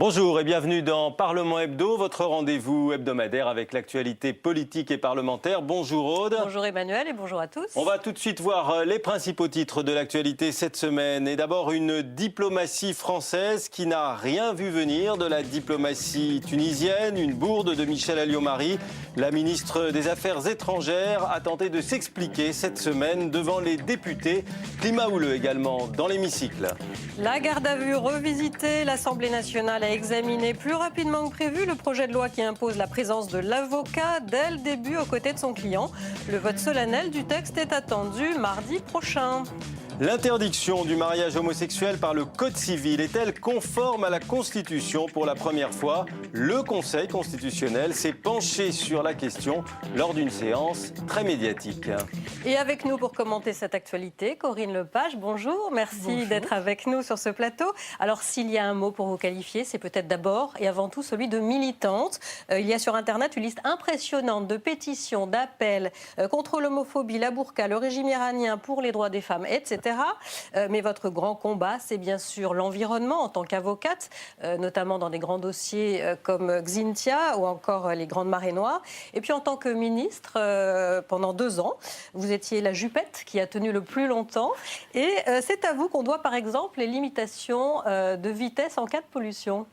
Bonjour et bienvenue dans Parlement Hebdo, votre rendez-vous hebdomadaire avec l'actualité politique et parlementaire. Bonjour Aude. Bonjour Emmanuel et bonjour à tous. On va tout de suite voir les principaux titres de l'actualité cette semaine. Et d'abord une diplomatie française qui n'a rien vu venir de la diplomatie tunisienne. Une bourde de Michèle Alliot-Marie. La ministre des Affaires étrangères a tenté de s'expliquer cette semaine devant les députés. Climat houleux également dans l'hémicycle. La garde à vue revisitée, l'Assemblée nationale a examiné plus rapidement que prévu le projet de loi qui impose la présence de l'avocat dès le début aux côtés de son client. Le vote solennel du texte est attendu mardi prochain. L'interdiction du mariage homosexuel par le Code civil est-elle conforme à la Constitution? Pour la première fois, le Conseil constitutionnel s'est penché sur la question lors d'une séance très médiatique. Et avec nous pour commenter cette actualité, Corinne Lepage, bonjour. Merci d'être avec nous sur ce plateau. Alors s'il y a un mot pour vous qualifier, c'est peut-être d'abord et avant tout celui de militante. Il y a sur Internet une liste impressionnante de pétitions, d'appels contre l'homophobie, la burqa, le régime iranien pour les droits des femmes, etc. Mais votre grand combat, c'est bien sûr l'environnement en tant qu'avocate, notamment dans des grands dossiers comme Xynthia ou encore les Grandes Marées Noires. Et puis en tant que ministre, pendant 2 ans, vous étiez la jupette qui a tenu le plus longtemps. Et c'est à vous qu'on doit par exemple les limitations de vitesse en cas de pollution.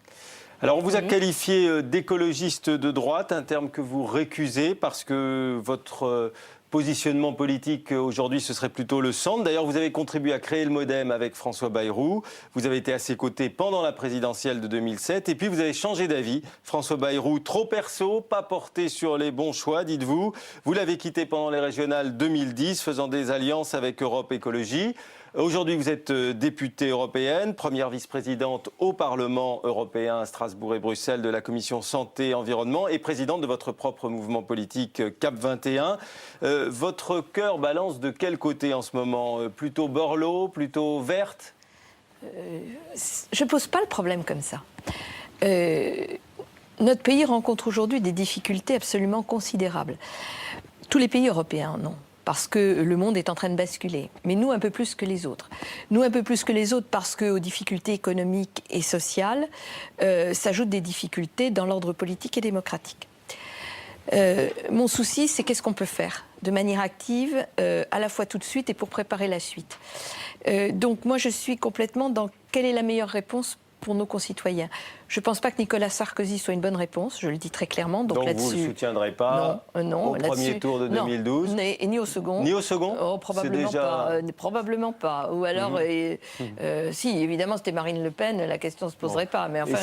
Alors on vous a qualifié d'écologiste de droite, un terme que vous récusez parce que votre positionnement politique aujourd'hui, ce serait plutôt le centre. D'ailleurs, vous avez contribué à créer le MoDem avec François Bayrou. Vous avez été à ses côtés pendant la présidentielle de 2007. Et puis, vous avez changé d'avis. François Bayrou, trop perso, pas porté sur les bons choix, dites-vous. Vous l'avez quitté pendant les régionales 2010, faisant des alliances avec Europe Écologie. Aujourd'hui, vous êtes députée européenne, première vice-présidente au Parlement européen à Strasbourg et Bruxelles de la commission Santé et Environnement et présidente de votre propre mouvement politique CAP 21. Votre cœur balance de quel côté en ce moment? Plutôt Borloo, plutôt verte? Je ne pose pas le problème comme ça. Notre pays rencontre aujourd'hui des difficultés absolument considérables. Tous les pays européens en ont. Parce que le monde est en train de basculer. Mais nous, un peu plus que les autres. Nous, un peu plus que les autres parce qu'aux difficultés économiques et sociales s'ajoutent des difficultés dans l'ordre politique et démocratique. Mon souci, c'est qu'est-ce qu'on peut faire de manière active, à la fois tout de suite et pour préparer la suite. Donc moi, je suis complètement dans quelle est la meilleure réponse pour nos concitoyens. Je ne pense pas que Nicolas Sarkozy soit une bonne réponse, je le dis très clairement. Donc vous ne le soutiendrez pas non, au premier tour de 2012 et ni au second. Ni au second probablement déjà... pas. Probablement pas. Ou alors, si, évidemment, c'était Marine Le Pen, la question ne se poserait pas. Mais enfin,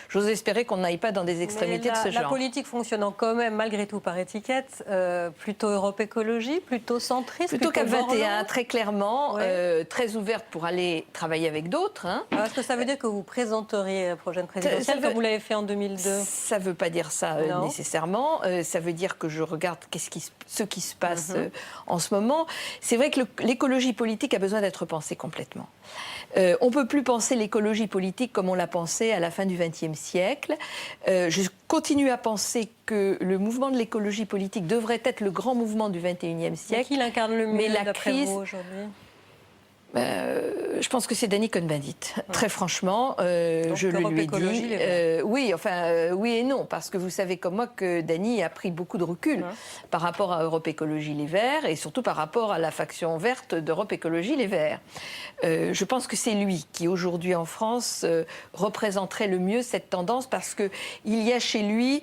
j'ose espérer qu'on n'aille pas dans des extrémités de ce genre. La politique fonctionnant quand même, malgré tout, par étiquette, plutôt Europe Écologie, plutôt centriste, plutôt CAP 21, très clairement, très ouverte pour aller travailler avec d'autres. Hein. Est-ce que ça veut dire que vous présenteriez la prochaine présidentielle comme vous l'avez fait en 2002? Ça ne veut pas dire ça nécessairement. Ça veut dire que je regarde ce qui se passe en ce moment. C'est vrai que l'écologie politique a besoin d'être pensée complètement. On ne peut plus penser l'écologie politique comme on l'a pensé à la fin du XXe siècle. Je continue à penser que le mouvement de l'écologie politique devrait être le grand mouvement du XXIe siècle. Qui l'incarne le mieux d'après vous aujourd'hui? Je pense que c'est Danny Cohn-Bendit, très franchement, je le lui ai dit. Oui et non, parce que vous savez comme moi que Danny a pris beaucoup de recul par rapport à Europe Écologie Les Verts et surtout par rapport à la faction verte d'Europe Écologie Les Verts. Je pense que c'est lui qui aujourd'hui en France représenterait le mieux cette tendance parce qu'il y a chez lui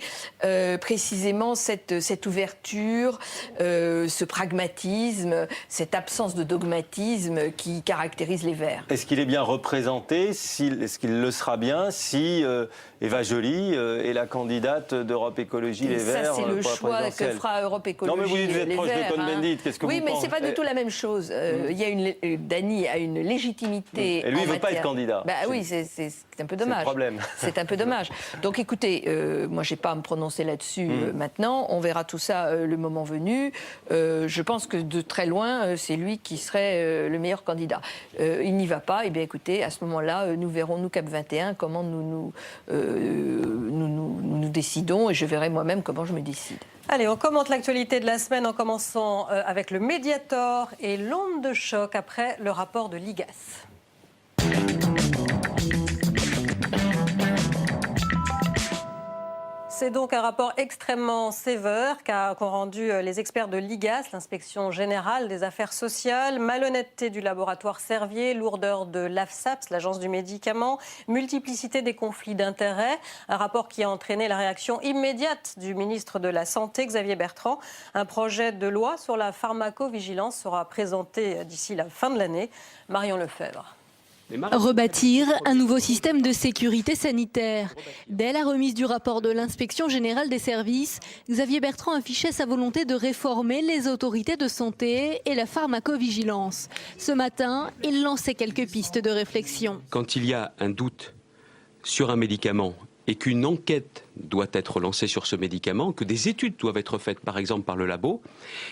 précisément cette ouverture, ce pragmatisme, cette absence de dogmatisme qui caractérise les Verts. Est-ce qu'il est bien représenté? Est-ce qu'il le sera bien si Eva Joly est la candidate d'Europe Écologie Les Verts? Ça, c'est le choix que fera Europe Écologie Les Verts. Non, mais vous êtes proche de Cohn-Bendit. Qu'est-ce que vous pensez? Oui, mais c'est pas du tout la même chose. Danny a une légitimité. Et lui, il ne veut pas être candidat. Oui, c'est un peu dommage. C'est le problème. C'est un peu dommage. Donc, écoutez, moi, je n'ai pas à me prononcer là-dessus maintenant. On verra tout ça le moment venu. Je pense que de très loin, c'est lui qui serait le meilleur candidat. Il n'y va pas. Eh bien, écoutez, à ce moment-là, nous verrons, nous, CAP 21, comment nous décidons et je verrai moi-même comment je me décide. Allez, on commente l'actualité de la semaine en commençant avec le Mediator et l'onde de choc après le rapport de l'IGAS. C'est donc un rapport extrêmement sévère qu'ont rendu les experts de l'IGAS, l'inspection générale des affaires sociales. Malhonnêteté du laboratoire Servier, lourdeur de l'AFSAPS, l'agence du médicament, multiplicité des conflits d'intérêts. Un rapport qui a entraîné la réaction immédiate du ministre de la Santé, Xavier Bertrand. Un projet de loi sur la pharmacovigilance sera présenté d'ici la fin de l'année. Marion Lefebvre. Rebâtir un nouveau système de sécurité sanitaire. Dès la remise du rapport de l'inspection générale des services, Xavier Bertrand affichait sa volonté de réformer les autorités de santé et la pharmacovigilance. Ce matin, il lançait quelques pistes de réflexion. Quand il y a un doute sur un médicament et qu'une enquête doit être lancée sur ce médicament, que des études doivent être faites, par exemple par le labo,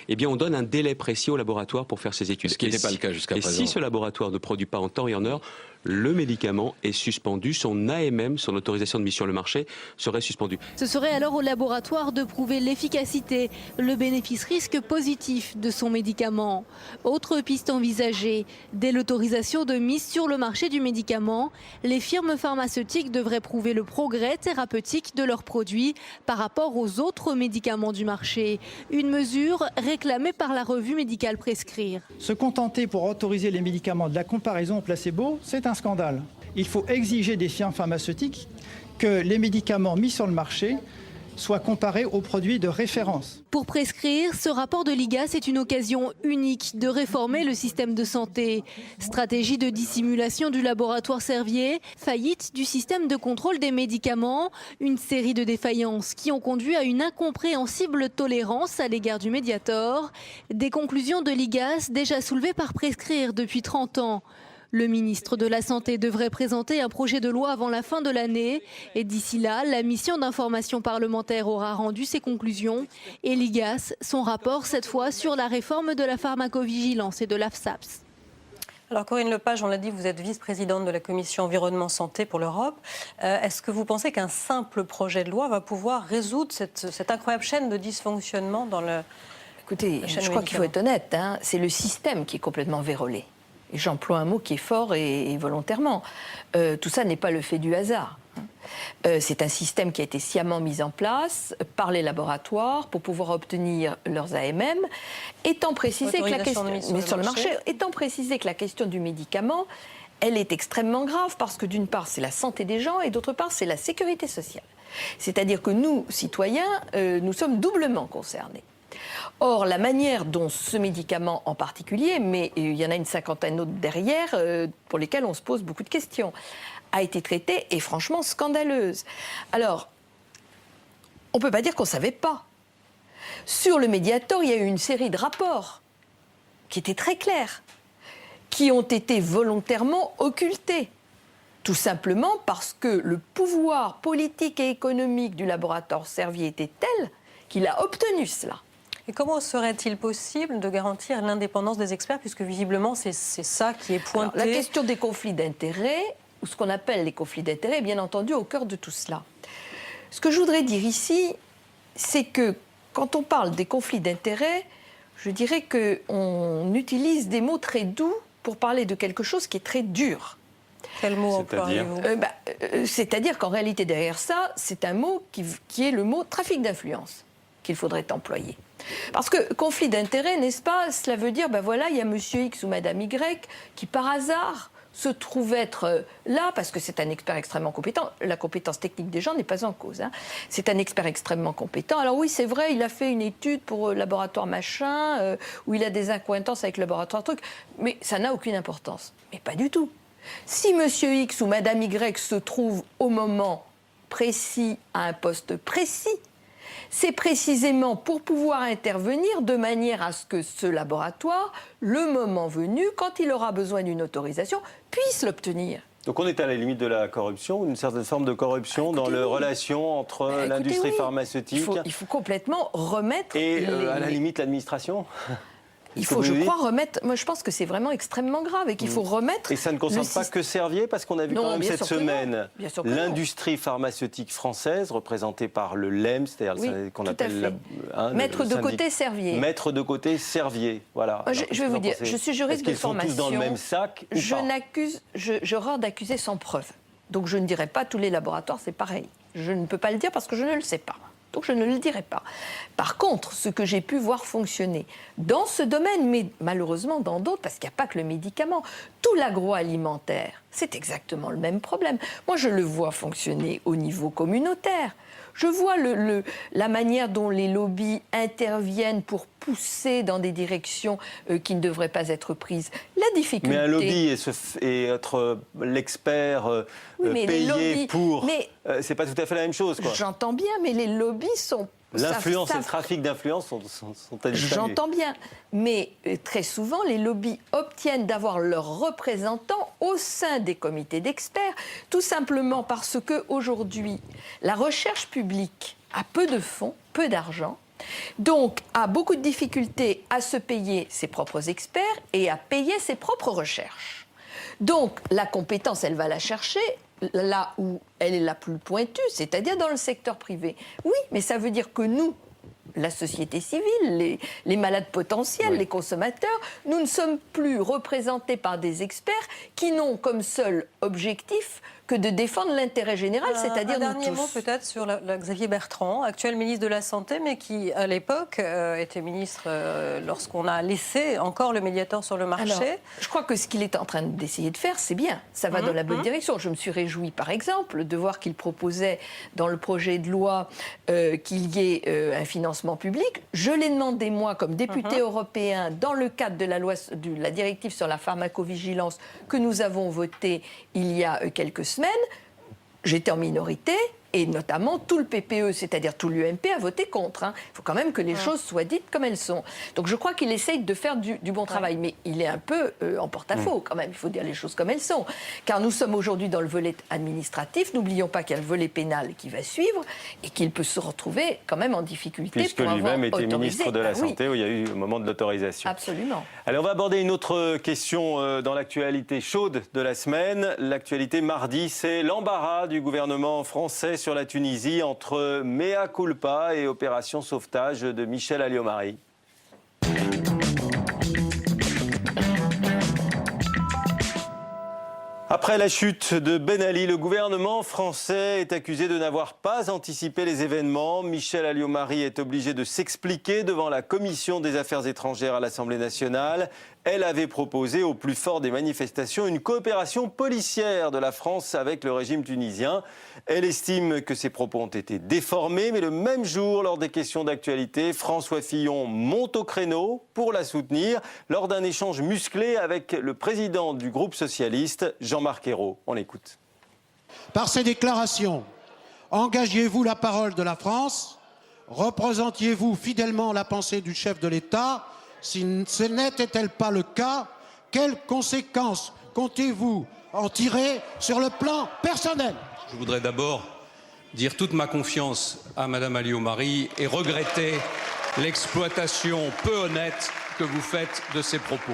eh bien on donne un délai précis au laboratoire pour faire ces études. Ce qui n'était pas le cas jusqu'à présent. Et si ce laboratoire ne produit pas en temps et en heure, le médicament est suspendu, son AMM, son autorisation de mise sur le marché, serait suspendue. Ce serait alors au laboratoire de prouver l'efficacité, le bénéfice-risque positif de son médicament. Autre piste envisagée, dès l'autorisation de mise sur le marché du médicament, les firmes pharmaceutiques devraient prouver le progrès thérapeutique de leurs produits par rapport aux autres médicaments du marché. Une mesure réclamée par la revue médicale Prescrire. Se contenter pour autoriser les médicaments de la comparaison au placebo, c'est un scandale. Il faut exiger des firmes pharmaceutiques que les médicaments mis sur le marché soient comparés aux produits de référence. Pour Prescrire, ce rapport de l'IGAS est une occasion unique de réformer le système de santé. Stratégie de dissimulation du laboratoire Servier, faillite du système de contrôle des médicaments, une série de défaillances qui ont conduit à une incompréhensible tolérance à l'égard du Mediator. Des conclusions de l'IGAS déjà soulevées par Prescrire depuis 30 ans. Le ministre de la Santé devrait présenter un projet de loi avant la fin de l'année. Et d'ici là, la mission d'information parlementaire aura rendu ses conclusions. Et l'IGAS, son rapport cette fois sur la réforme de la pharmacovigilance et de l'AFSAPS. Alors Corinne Lepage, on l'a dit, vous êtes vice-présidente de la commission environnement-santé pour l'Europe. Est-ce que vous pensez qu'un simple projet de loi va pouvoir résoudre cette incroyable chaîne de dysfonctionnement dans le... Écoutez, je crois qu'il faut être honnête, hein, c'est le système qui est complètement vérolé. Et j'emploie un mot qui est fort et volontairement. Tout ça n'est pas le fait du hasard. C'est un système qui a été sciemment mis en place par les laboratoires pour pouvoir obtenir leurs AMM, étant précisé que la question sur le marché, étant précisé que la question du médicament, elle est extrêmement grave parce que d'une part c'est la santé des gens et d'autre part c'est la sécurité sociale. C'est-à-dire que nous, citoyens, nous sommes doublement concernés. Or, la manière dont ce médicament en particulier, mais il y en a une cinquantaine d'autres derrière, pour lesquels on se pose beaucoup de questions, a été traitée est franchement scandaleuse. Alors, on ne peut pas dire qu'on ne savait pas. Sur le Mediator, il y a eu une série de rapports qui étaient très clairs, qui ont été volontairement occultés. Tout simplement parce que le pouvoir politique et économique du laboratoire Servier était tel qu'il a obtenu cela. Et comment serait-il possible de garantir l'indépendance des experts, puisque visiblement c'est ça qui est pointé? Alors, la question des conflits d'intérêts, ou ce qu'on appelle les conflits d'intérêts, est bien entendu au cœur de tout cela. Ce que je voudrais dire ici, c'est que quand on parle des conflits d'intérêts, je dirais qu'on utilise des mots très doux pour parler de quelque chose qui est très dur. Quel mot employez-vous? C'est-à-dire qu'en réalité, derrière ça, c'est un mot qui est le mot trafic d'influence qu'il faudrait employer. Parce que conflit d'intérêts, n'est-ce pas, cela veut dire, ben voilà, il y a monsieur X ou madame Y qui, par hasard, se trouve être là, parce que c'est un expert extrêmement compétent. La compétence technique des gens n'est pas en cause. Hein. C'est un expert extrêmement compétent. Alors oui, c'est vrai, il a fait une étude pour laboratoire machin, où il a des accointances avec le laboratoire truc, mais ça n'a aucune importance. Mais pas du tout. Si monsieur X ou madame Y se trouve au moment précis, à un poste précis, c'est précisément pour pouvoir intervenir de manière à ce que ce laboratoire, le moment venu, quand il aura besoin d'une autorisation, puisse l'obtenir. Donc on est à la limite de la corruption, une certaine forme de corruption dans les relations entre l'industrie pharmaceutique... Il faut complètement remettre... Et à la limite l'administration. Il faut, je crois, remettre... Moi, je pense que c'est vraiment extrêmmement grave et qu'il faut remettre... Et ça ne concerne pas que Servier, parce qu'on a vu quand même cette semaine l'industrie pharmaceutique française, représentée par le LEM, c'est-à-dire qu'on appelle... Mettre de côté Servier. Mettre de côté Servier, voilà. Je vais vous dire, je suis juriste de formation. Est-ce qu'ils sont tous dans le même sac ou pas? J'ai horreur d'accuser sans preuve. Donc je ne dirais pas tous les laboratoires, c'est pareil. Je ne peux pas le dire parce que je ne le sais pas. Donc je ne le dirai pas. Par contre, ce que j'ai pu voir fonctionner dans ce domaine, mais malheureusement dans d'autres, parce qu'il n'y a pas que le médicament, tout l'agroalimentaire, c'est exactement le même problème. Moi, je le vois fonctionner au niveau communautaire. Je vois la manière dont les lobbies interviennent pour pousser dans des directions qui ne devraient pas être prises. La difficulté... Mais un lobby et être l'expert payé pour... c'est pas tout à fait la même chose, quoi. J'entends bien, mais les lobbies sont... L'influence et le trafic d'influence sont à distinguer. J'entends bien, mais très souvent, les lobbies obtiennent d'avoir leurs représentants au sein des comités d'experts, tout simplement parce qu'aujourd'hui, la recherche publique a peu de fonds, peu d'argent, donc a beaucoup de difficultés à se payer ses propres experts et à payer ses propres recherches. Donc la compétence, elle va la chercher là où elle est la plus pointue, c'est-à-dire dans le secteur privé. Oui, mais ça veut dire que nous, la société civile, les malades potentiels, les consommateurs, nous ne sommes plus représentés par des experts qui n'ont comme seul objectif que de défendre l'intérêt général, c'est-à-dire nous tous. Un dernier mot peut-être sur Xavier Bertrand, actuel ministre de la Santé, mais qui, à l'époque, était ministre lorsqu'on a laissé encore le Mediator sur le marché. Alors, je crois que ce qu'il est en train d'essayer de faire, c'est bien. Ça va dans la bonne direction. Je me suis réjouie, par exemple, de voir qu'il proposait dans le projet de loi qu'il y ait un financement public. Je l'ai demandé, moi, comme député européen, dans le cadre de la loi, de la directive sur la pharmacovigilance que nous avons votée il y a quelques semaines. J'étais en minorité et notamment tout le PPE, c'est-à-dire tout l'UMP, a voté contre. Il faut quand même que les choses soient dites comme elles sont. Donc je crois qu'il essaye de faire du bon travail, mais il est un peu en porte-à-faux quand même. Il faut dire les choses comme elles sont. Car nous sommes aujourd'hui dans le volet administratif. N'oublions pas qu'il y a le volet pénal qui va suivre et qu'il peut se retrouver quand même en difficulté. Puisque lui-même était ministre de la Santé, où il y a eu au moment de l'autorisation. Absolument. Allez, on va aborder une autre question dans l'actualité chaude de la semaine. L'actualité mardi, c'est l'embarras du gouvernement français sur la Tunisie entre mea culpa et opération sauvetage de Michel Alliot-Marie. Après la chute de Ben Ali, le gouvernement français est accusé de n'avoir pas anticipé les événements. Michel Alliot-Marie est obligé de s'expliquer devant la Commission des Affaires étrangères à l'Assemblée nationale. Elle avait proposé au plus fort des manifestations une coopération policière de la France avec le régime tunisien. Elle estime que ses propos ont été déformés, mais le même jour, lors des questions d'actualité, François Fillon monte au créneau pour la soutenir lors d'un échange musclé avec le président du groupe socialiste, Jean-Marc Ayrault. On l'écoute. Par ces déclarations, engagiez-vous la parole de la France? Représentiez-vous fidèlement la pensée du chef de l'État? Si ce n'était pas le cas, quelles conséquences comptez-vous en tirer sur le plan personnel? Je voudrais d'abord dire toute ma confiance à Madame Alliot-Marie et regretter l'exploitation peu honnête que vous faites de ses propos.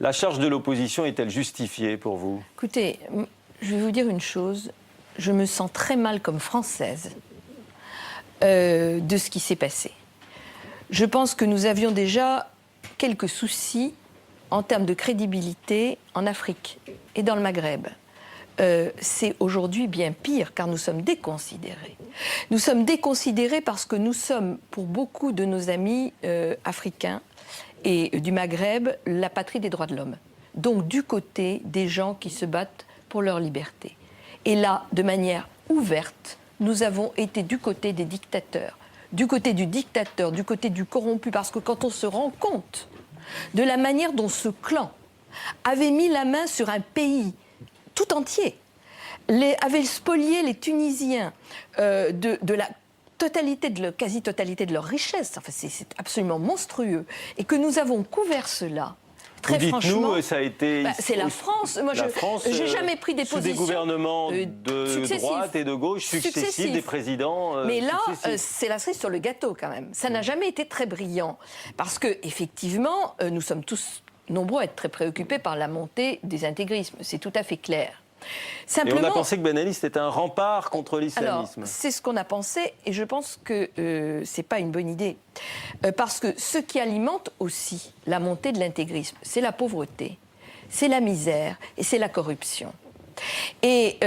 La charge de l'opposition est-elle justifiée pour vous? Écoutez, je vais vous dire une chose. Je me sens très mal comme Française de ce qui s'est passé. Je pense que nous avions déjà quelques soucis en termes de crédibilité en Afrique et dans le Maghreb. C'est aujourd'hui bien pire car nous sommes déconsidérés. Nous sommes déconsidérés parce que nous sommes, pour beaucoup de nos amis africains et du Maghreb, la patrie des droits de l'homme. Donc du côté des gens qui se battent pour leur liberté. Et là, de manière ouverte, nous avons été du côté des dictateurs. Du côté du dictateur, du côté du corrompu, parce que quand on se rend compte de la manière dont ce clan avait mis la main sur un pays tout entier, avait spolié les Tunisiens de la totalité, de la quasi-totalité de leur richesse, enfin, c'est absolument monstrueux, et que nous avons couvert cela. Très franchement, ça a été... c'est la France. Moi, je n'ai jamais pris des positions... Sous des gouvernements de droite et de gauche successifs, des présidents Mais là, c'est la cerise sur le gâteau, quand même. Ça n'a jamais été très brillant. Parce qu'effectivement, nous sommes tous nombreux à être très préoccupés par la montée des intégrismes. C'est tout à fait clair. Simplement, et on a pensé que Ben Ali, c'était un rempart contre l'islamisme. Alors, c'est ce qu'on a pensé, et je pense que ce n'est pas une bonne idée. Parce que ce qui alimente aussi la montée de l'intégrisme, c'est la pauvreté, c'est la misère et c'est la corruption. Et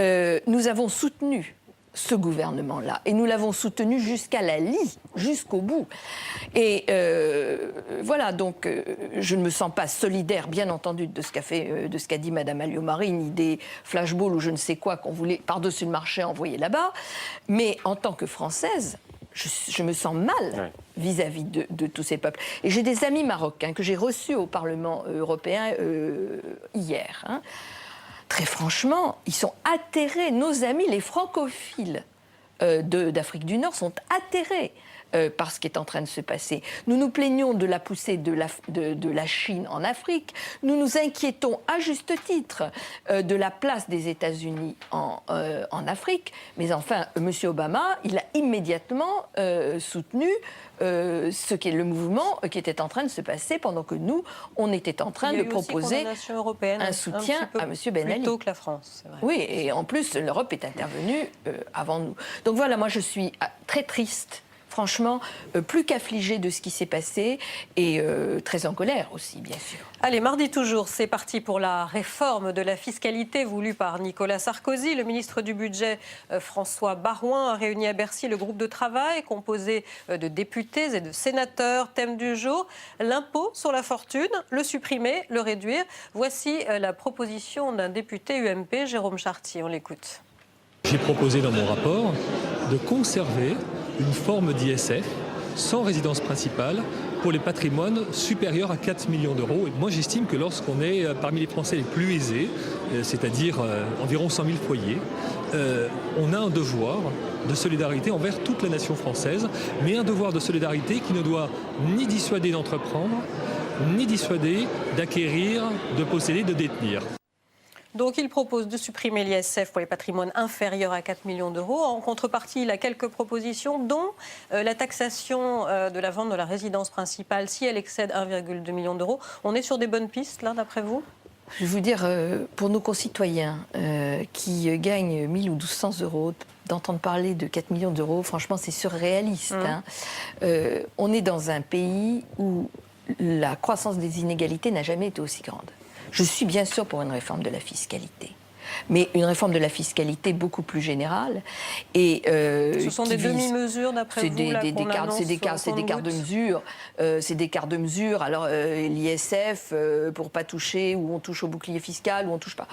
nous avons soutenu ce gouvernement-là. Et nous l'avons soutenu jusqu'à la lie, jusqu'au bout. Et voilà, donc je ne me sens pas solidaire, bien entendu, de ce qu'a dit Mme Alliot-Marie, ni des flashballs ou je ne sais quoi qu'on voulait, par-dessus le marché, envoyer là-bas. Mais en tant que Française, je me sens mal vis-à-vis de tous ces peuples. Et j'ai des amis marocains que j'ai reçus au Parlement européen hier. Très franchement, ils sont atterrés. Nos amis, les francophiles d'Afrique du Nord, sont atterrés par ce qui est en train de se passer. Nous nous plaignons de la poussée de la Chine en Afrique. Nous nous inquiétons à juste titre de la place des États-Unis en Afrique. Mais enfin, M. Obama, il a immédiatement soutenu ce qui est le mouvement qui était en train de se passer pendant que nous, on était en train de proposer un soutien à M. Ben Ali. Plutôt que la France, c'est vrai. Oui, et en plus, l'Europe est intervenue avant nous. Donc voilà, moi je suis très triste. Franchement, plus qu'affligée de ce qui s'est passé et très en colère aussi, bien sûr. Allez, mardi toujours, c'est parti pour la réforme de la fiscalité voulue par Nicolas Sarkozy. Le ministre du Budget, François Baroin, a réuni à Bercy le groupe de travail composé de députés et de sénateurs. Thème du jour, l'impôt sur la fortune, le supprimer, le réduire. Voici la proposition d'un député UMP, Jérôme Chartier. On l'écoute. J'ai proposé dans mon rapport de conserver une forme d'ISF sans résidence principale pour les patrimoines supérieurs à 4 millions d'euros. Et moi, j'estime que lorsqu'on est parmi les Français les plus aisés, c'est-à-dire environ 100 000 foyers, on a un devoir de solidarité envers toute la nation française, mais un devoir de solidarité qui ne doit ni dissuader d'entreprendre, ni dissuader d'acquérir, de posséder, de détenir. Donc il propose de supprimer l'ISF pour les patrimoines inférieurs à 4 millions d'euros. En contrepartie, il a quelques propositions, dont la taxation de la vente de la résidence principale si elle excède 1,2 million d'euros. On est sur des bonnes pistes, là, d'après vous ? Je vais vous dire, pour nos concitoyens qui gagnent 1 000 ou 1 200 euros, d'entendre parler de 4 millions d'euros, franchement, c'est surréaliste. On est dans un pays où la croissance des inégalités n'a jamais été aussi grande. Je suis bien sûr pour une réforme de la fiscalité, mais une réforme de la fiscalité beaucoup plus générale. Et, ce sont des demi-mesures d'après vous c'est des quarts de mesure. C'est des quarts de mesure. Alors l'ISF, pour pas toucher, où on touche au bouclier fiscal, où on touche pas.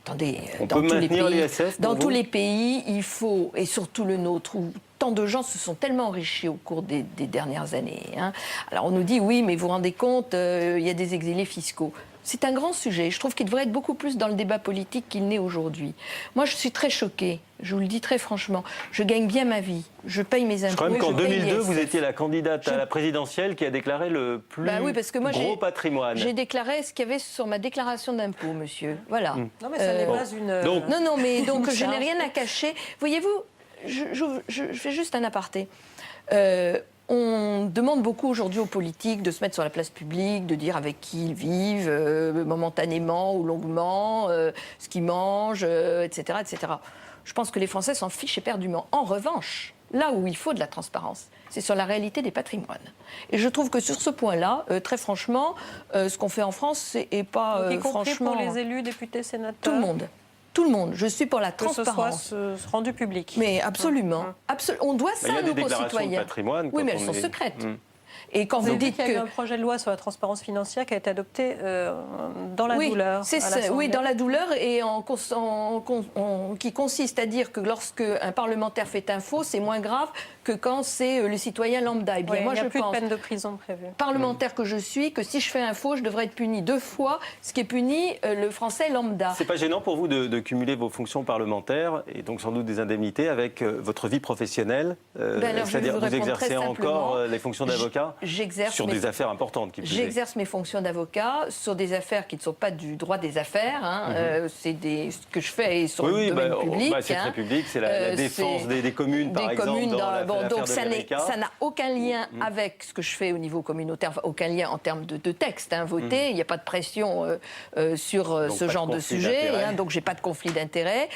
Attendez, dans tous les pays, il faut, et surtout le nôtre, où tant de gens se sont tellement enrichis au cours des dernières années. Alors on nous dit, oui, mais vous vous rendez compte, il y a des exilés fiscaux. C'est un grand sujet. Je trouve qu'il devrait être beaucoup plus dans le débat politique qu'il n'est aujourd'hui. Moi, je suis très choquée. Je vous le dis très franchement. Je gagne bien ma vie. Je paye mes impôts. Je crois même qu'en 2002, vous étiez la candidate à la présidentielle qui a déclaré le plus gros patrimoine. J'ai déclaré ce qu'il y avait sur ma déclaration d'impôt, monsieur. Voilà. Non, mais ça n'est pas une... Non, mais donc je n'ai rien à cacher. Voyez-vous, je fais juste un aparté. On demande beaucoup aujourd'hui aux politiques de se mettre sur la place publique, de dire avec qui ils vivent, momentanément ou longuement, ce qu'ils mangent, etc., etc. Je pense que les Français s'en fichent éperdument. En revanche, là où il faut de la transparence, c'est sur la réalité des patrimoines. Et je trouve que sur ce point-là, très franchement, ce qu'on fait en France n'est pas y compris franchement... pour les élus, députés, sénateurs. Tout le monde. Tout le monde. Je suis pour la transparence. Que ce soit rendu public. Mais absolument. On doit ça à nos concitoyens. Il y a des déclarations de patrimoine. Oui, mais elles sont secrètes. Et quand vous dites qu'il y a eu un projet de loi sur la transparence financière qui a été adopté dans la douleur. Oui, dans la douleur et qui consiste à dire que lorsqu'un parlementaire fait un faux, c'est moins grave que quand c'est le citoyen lambda. Eh bien, moi, il n'y a je plus pense, de peine de prison prévue. Parlementaire que je suis, que si je fais un faux, je devrais être puni 2 fois ce qui est puni le français lambda. C'est pas gênant pour vous de cumuler vos fonctions parlementaires et donc sans doute des indemnités avec votre vie professionnelle c'est-à-dire vous exercez encore les fonctions d'avocat sur des affaires importantes. J'exerce mes fonctions d'avocat sur des affaires qui ne sont pas du droit des affaires. C'est ce que je fais sur le domaine public. C'est très public, c'est la défense des communes, par exemple. Donc ça n'a aucun lien avec ce que je fais au niveau communautaire, aucun lien en termes de texte voté. Il n'y a pas de pression sur ce genre de sujet, donc j'ai pas de conflit d'intérêt.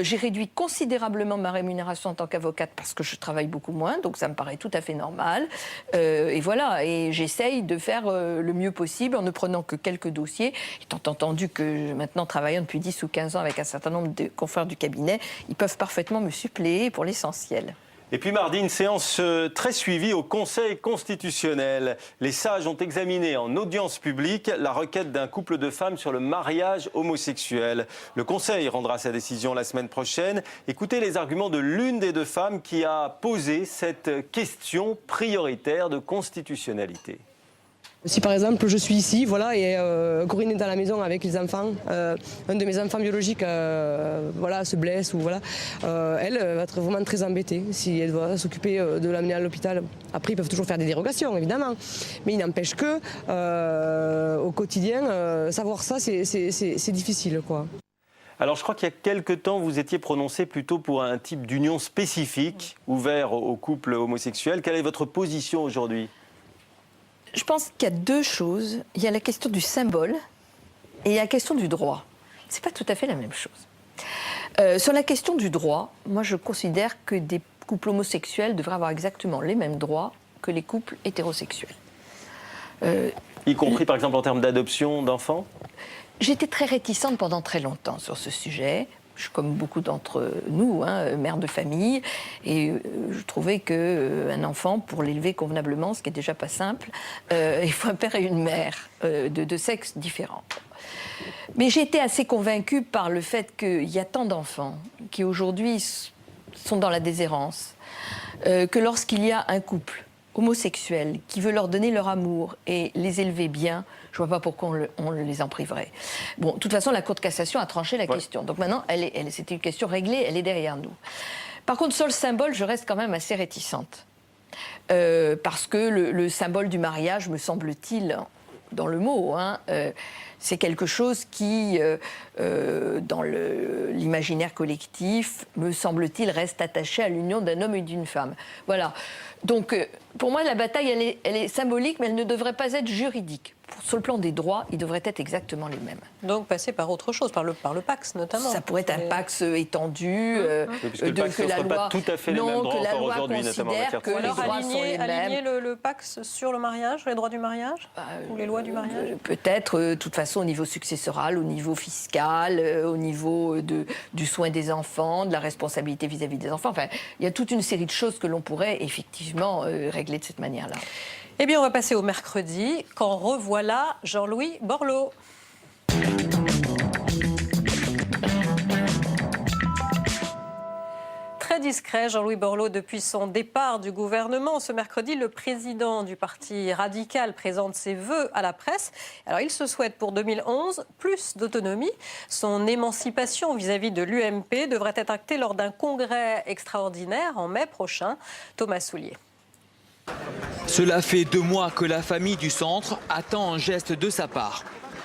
J'ai réduit considérablement ma rémunération en tant qu'avocate parce que je travaille beaucoup moins, donc ça me paraît tout à fait normal. Et voilà, et j'essaye de faire le mieux possible en ne prenant que quelques dossiers, étant entendu que maintenant travaillant depuis 10 ou 15 ans avec un certain nombre de confrères du cabinet, ils peuvent parfaitement me suppléer pour l'essentiel. Et puis mardi, une séance très suivie au Conseil constitutionnel. Les sages ont examiné en audience publique la requête d'un couple de femmes sur le mariage homosexuel. Le Conseil rendra sa décision la semaine prochaine. Écoutez les arguments de l'une des deux femmes qui a posé cette question prioritaire de constitutionnalité. Si par exemple je suis ici, voilà, et Corinne est à la maison avec les enfants, un de mes enfants biologiques voilà, se blesse, ou voilà, elle va être vraiment très embêtée si elle doit s'occuper de l'amener à l'hôpital. Après ils peuvent toujours faire des dérogations évidemment, mais il n'empêche que au quotidien, savoir ça c'est difficile, quoi. Alors je crois qu'il y a quelque temps, vous étiez prononcé plutôt pour un type d'union spécifique ouvert aux couples homosexuels. Quelle est votre position aujourd'hui ? Je pense qu'il y a deux choses. Il y a la question du symbole et il y a la question du droit. Ce n'est pas tout à fait la même chose. Sur la question du droit, moi je considère que des couples homosexuels devraient avoir exactement les mêmes droits que les couples hétérosexuels. Y compris par exemple en termes d'adoption d'enfants ? J'étais très réticente pendant très longtemps sur ce sujet. Je suis comme beaucoup d'entre nous, mère de famille, et je trouvais qu'un enfant, pour l'élever convenablement, ce qui n'est déjà pas simple, il faut un père et une mère de sexes différents. Mais j'ai été assez convaincue par le fait qu'il y a tant d'enfants qui aujourd'hui sont dans la déshérence, que lorsqu'il y a un couple homosexuel qui veut leur donner leur amour et les élever bien, je ne vois pas pourquoi on les en priverait. Bon, de toute façon, la Cour de cassation a tranché la question. Donc maintenant, c'était une question réglée, elle est derrière nous. Par contre, sur le symbole, je reste quand même assez réticente. Parce que le symbole du mariage, me semble-t-il, dans le mot, c'est quelque chose qui, dans l'imaginaire collectif, me semble-t-il, reste attaché à l'union d'un homme et d'une femme. Voilà. Donc, pour moi, la bataille, elle est symbolique, mais elle ne devrait pas être juridique. Sur le plan des droits, ils devraient être exactement les mêmes. Donc, passer par autre chose, par le PACS notamment. Ça pourrait être un PACS étendu, que le PACS n'offre pas tout à fait les mêmes droits encore aujourd'hui, notamment en matière de aligner le PACS sur le mariage, les droits du mariage ou les lois du mariage. Peut-être, de toute façon, au niveau successoral, au niveau fiscal, au niveau du soin des enfants, de la responsabilité vis-à-vis des enfants. Enfin, il y a toute une série de choses que l'on pourrait effectivement régler de cette manière-là. Eh bien, on va passer au mercredi, quand revoilà Jean-Louis Borloo. Très discret, Jean-Louis Borloo, depuis son départ du gouvernement. Ce mercredi, le président du Parti radical présente ses vœux à la presse. Alors, il se souhaite pour 2011 plus d'autonomie. Son émancipation vis-à-vis de l'UMP devrait être actée lors d'un congrès extraordinaire en mai prochain. Thomas Soulier. Cela fait 2 mois que la famille du centre attend un geste de sa part.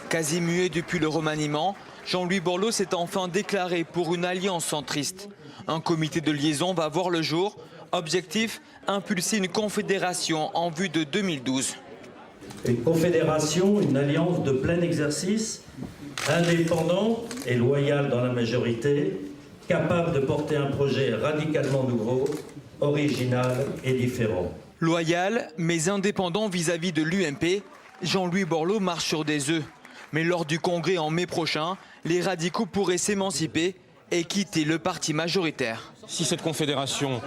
Quasi muet depuis le remaniement, Jean-Louis Borloo s'est enfin déclaré pour une alliance centriste. Un comité de liaison va voir le jour. Objectif, impulser une confédération en vue de 2012. Une confédération, une alliance de plein exercice, indépendant et loyal dans la majorité, capable de porter un projet radicalement nouveau, original et différent. Loyal, mais indépendant vis-à-vis de l'UMP, Jean-Louis Borloo marche sur des œufs. Mais lors du congrès en mai prochain, les radicaux pourraient s'émanciper et quitter le parti majoritaire. Si cette confédération,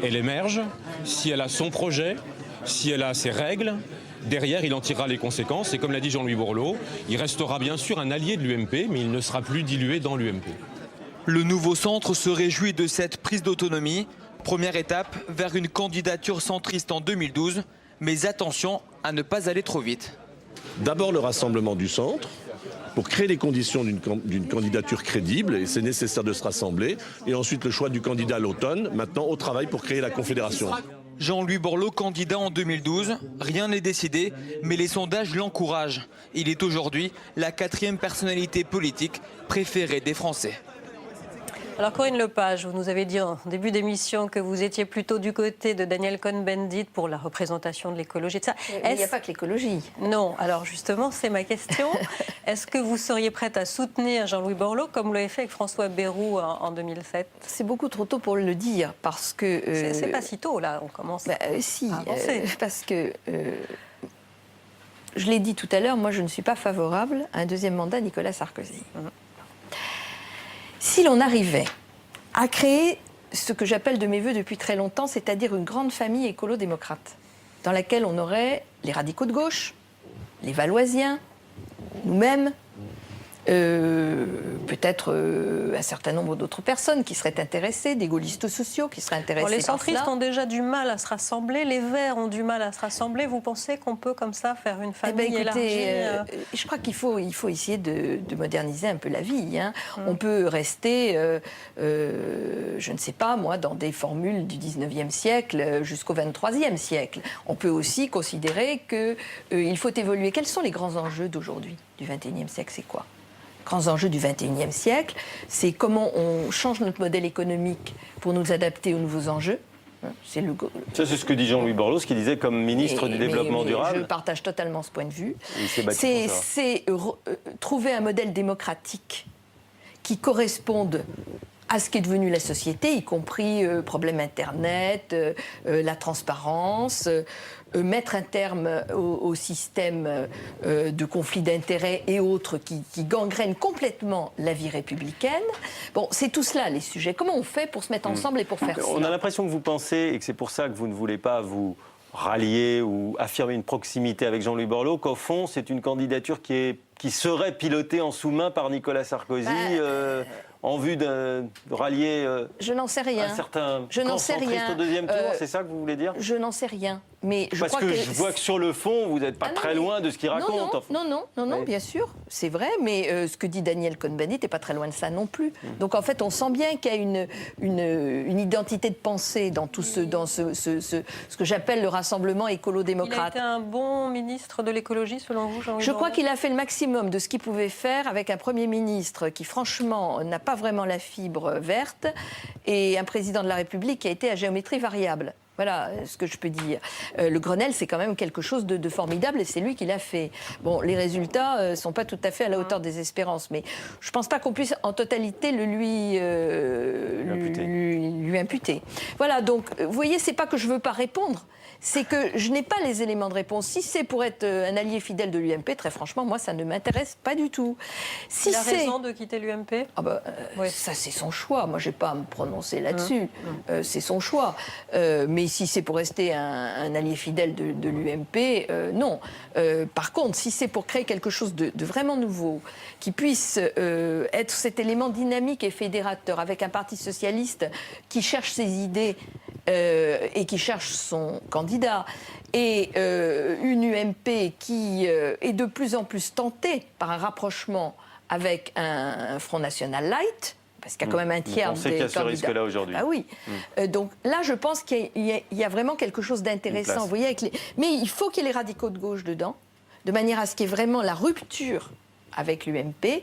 elle émerge, si elle a son projet, si elle a ses règles, derrière, il en tirera les conséquences. Et comme l'a dit Jean-Louis Borloo, il restera bien sûr un allié de l'UMP, mais il ne sera plus dilué dans l'UMP. Le nouveau centre se réjouit de cette prise d'autonomie. Première étape vers une candidature centriste en 2012, mais attention à ne pas aller trop vite. D'abord le rassemblement du centre, pour créer les conditions d'une candidature crédible, et c'est nécessaire de se rassembler, et ensuite le choix du candidat à l'automne, maintenant au travail pour créer la confédération. Jean-Louis Borloo, candidat en 2012, rien n'est décidé, mais les sondages l'encouragent. Il est aujourd'hui la 4e personnalité politique préférée des Français. Alors Corinne Lepage, vous nous avez dit en début d'émission que vous étiez plutôt du côté de Daniel Cohn-Bendit pour la représentation de l'écologie. Il n'y a pas que l'écologie. Non, alors justement, c'est ma question. Est-ce que vous seriez prête à soutenir Jean-Louis Borloo comme vous l'avez fait avec François Bayrou en 2007? C'est beaucoup trop tôt pour le dire parce que... C'est pas si tôt là, on commence à avancer. Parce que... je l'ai dit tout à l'heure, moi je ne suis pas favorable à un deuxième mandat Nicolas Sarkozy. Si l'on arrivait à créer ce que j'appelle de mes voeux depuis très longtemps, c'est-à-dire une grande famille écolo-démocrate, dans laquelle on aurait les radicaux de gauche, les Valoisiens, nous-mêmes, peut-être un certain nombre d'autres personnes qui seraient intéressées, des gaullistes sociaux qui seraient intéressés les par centristes cela. ont déjà du mal à se rassembler, les Verts ont du mal à se rassembler. Vous pensez qu'on peut comme ça faire une famille élargie Je crois qu'il faut essayer de moderniser un peu la vie. Hein. On peut rester, je ne sais pas moi, dans des formules du 19e siècle jusqu'au 23e siècle. On peut aussi considérer qu'il faut évoluer. Quels sont les grands enjeux d'aujourd'hui, du 21e siècle? C'est quoi? Grands enjeux du XXIe siècle, c'est comment on change notre modèle économique pour nous adapter aux nouveaux enjeux. Ça, c'est ce que dit Jean-Louis Borloo, ce qu'il disait comme ministre du Développement durable. Je partage totalement ce point de vue. C'est trouver un modèle démocratique qui corresponde à ce qu'est devenue la société, y compris problème Internet, la transparence, mettre un terme au système de conflits d'intérêts et autres qui gangrènent complètement la vie républicaine. Bon, c'est tout cela les sujets. Comment on fait pour se mettre ensemble et pour faire ça? On a l'impression que vous pensez, et que c'est pour ça que vous ne voulez pas vous rallier ou affirmer une proximité avec Jean-Louis Borloo, qu'au fond, c'est une candidature qui serait pilotée en sous-main par Nicolas Sarkozy en vue de rallier je n'en sais rien. un certain je n'en sais rien. au deuxième tour, c'est ça que vous voulez dire? Je n'en sais rien. Mais je Parce crois que je vois que sur le fond, vous n'êtes pas très loin de ce qu'il raconte. Non, bien sûr, c'est vrai, mais ce que dit Daniel Cohn-Bendit n'est pas très loin de ça non plus. Donc en fait, on sent bien qu'il y a une identité de pensée dans tout ce que j'appelle le rassemblement écolo-démocrate. Il a été un bon ministre de l'écologie, selon vous, Jean-Louis Borloo? Je crois qu'il a fait le maximum de ce qu'il pouvait faire avec un Premier ministre qui, franchement, n'a pas vraiment la fibre verte et un président de la République qui a été à géométrie variable. Voilà ce que je peux dire. Le Grenelle, c'est quand même quelque chose de formidable et c'est lui qui l'a fait. Bon, les résultats ne sont pas tout à fait à la hauteur des espérances, mais je ne pense pas qu'on puisse en totalité le lui imputer. Voilà, donc, vous voyez, c'est pas que je ne veux pas répondre, c'est que je n'ai pas les éléments de réponse. Si c'est pour être un allié fidèle de l'UMP, très franchement, moi, ça ne m'intéresse pas du tout. Il a raison de quitter l'UMP? Ça, c'est son choix. Moi, je n'ai pas à me prononcer là-dessus. C'est son choix. Mais si c'est pour rester un allié fidèle de l'UMP, non. Par contre, si c'est pour créer quelque chose de vraiment nouveau, qui puisse être cet élément dynamique et fédérateur, avec un parti socialiste qui cherche ses idées et qui cherche son candidat, et une UMP qui est de plus en plus tentée par un rapprochement avec un Front National light, parce qu'il y a quand même un tiers des candidats. On sait qu'il y a ce risque-là aujourd'hui. Ah oui. Donc là, je pense qu'il y a vraiment quelque chose d'intéressant. Vous voyez, mais il faut qu'il y ait les radicaux de gauche dedans, de manière à ce qu'il y ait vraiment la rupture avec l'UMP,